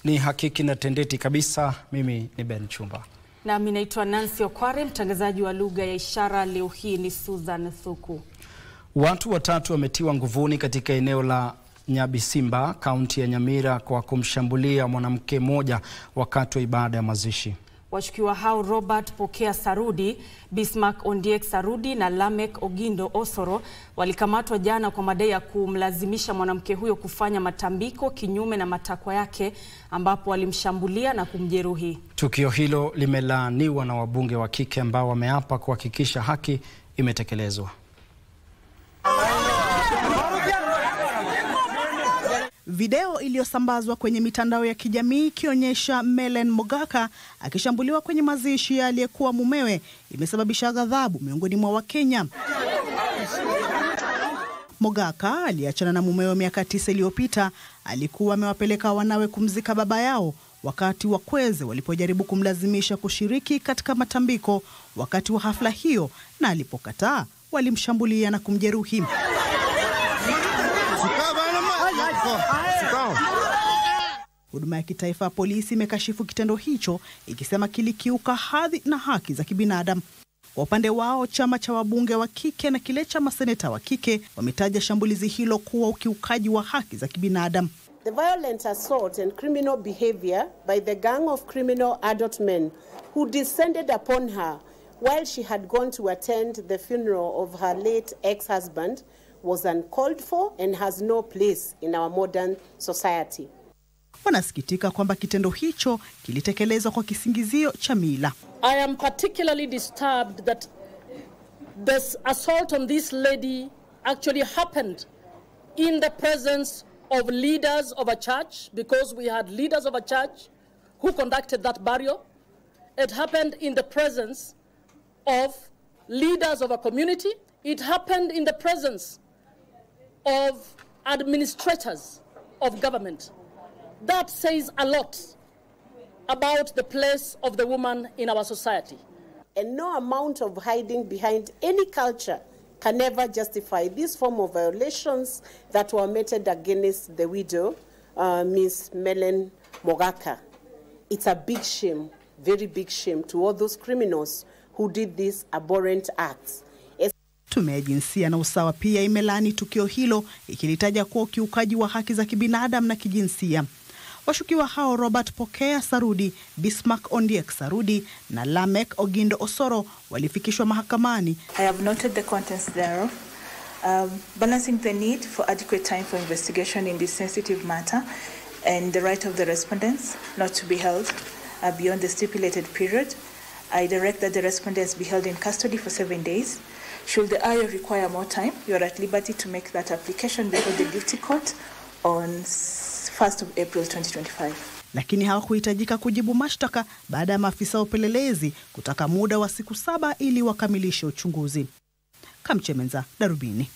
Ni hakiki na tendeti kabisa. Mimi ni Ben Chumba. Na mimi naitwa Nancy Okware, mtangazaji wa lugha ya ishara. Leo hii ni Susan Thuku. Watu watatu wametiwa nguvuni katika eneo la Nyabisimba, kaunti ya Nyamira, kwa kumshambulia mwanamke mmoja wakati wa ibada ya mazishi. Washukiwa hao Robert Pokea Sarudi, Bismarck Ondiek Sarudi na Lamek Ogindo Osoro walikamatwa jana kwa madai ya kumlazimisha mwanamke huyo kufanya matambiko kinyume na matakwa yake, ambapo walimshambulia na kumjeruhi. Tukio hilo limelaaniwa na wabunge wa kike ambao wameapa kuhakikisha haki imetekelezwa. Video iliyosambazwa kwenye mitandao ya kijamii ikionyesha Mellen Mogaka akishambuliwa kwenye mazishi ya aliyekuwa mumewe imesababisha ghadhabu miongoni mwa Wakenya. Mogaka aliachana na mumewe miaka 9 iliyopita. Alikuwa amewapeleka wanawe kumzika baba yao wakati wakweze walipojaribu kumlazimisha kushiriki katika matambiko wakati wa hafla hiyo, na alipokataa walimshambulia na kumjeruhi. Huduma ya kitaifa ya polisi imekashifu kitendo hicho, ikisema kilikiuka hadhi na haki za kibinadamu. Kwa upande wao, chama cha wabunge wa kike na kile cha maseneta wa kike wametaja shambulizi hilo kuwa ukiukaji wa haki za kibinadamu. The violent assault and criminal behavior by the gang of criminal adult men who descended upon her while she had gone to attend the funeral of her late ex-husband was uncalled for and has no place in our modern society. Wanasikitika kwamba kitendo hicho kilitekelezwa kwa kisingizio cha mila. I am particularly disturbed that this assault on this lady actually happened in the presence of leaders of a church, because we had leaders of a church who conducted that burial. It happened in the presence of leaders of a community. It happened in the presence of administrators of government. That says a lot about the place of the woman in our society. And no amount of hiding behind any culture can ever justify this form of violations that were meted against the widow, Ms. Mellen Mogaka. It's a big shame, very big shame to all those criminals who did these abhorrent acts. Tume ya Jinsia na Usawa pia imelaani tukio hilo, ikilitaja kuwa ukiukaji wa haki za kibinadamu na kijinsia. Washukiwa hao Robert Pokea Sarudi, Bismarck Ondiek Sarudi na Lamek Ogindo Osoro walifikishwa mahakamani. I have noted the contents thereof, balancing the need for adequate time for investigation in this sensitive matter and the right of the respondents not to be held beyond the stipulated period. I direct that the respondents be held in custody for 7 days. Should the IO require more time, you are at liberty to make that application before the duty court on 1st of April 2025. Lakini hawakuhitajika kujibu mashtaka baada ya maafisa wa upelelezi kutaka muda wa siku 7 ili wakamilishe uchunguzi. Kamchemenza, Darubini.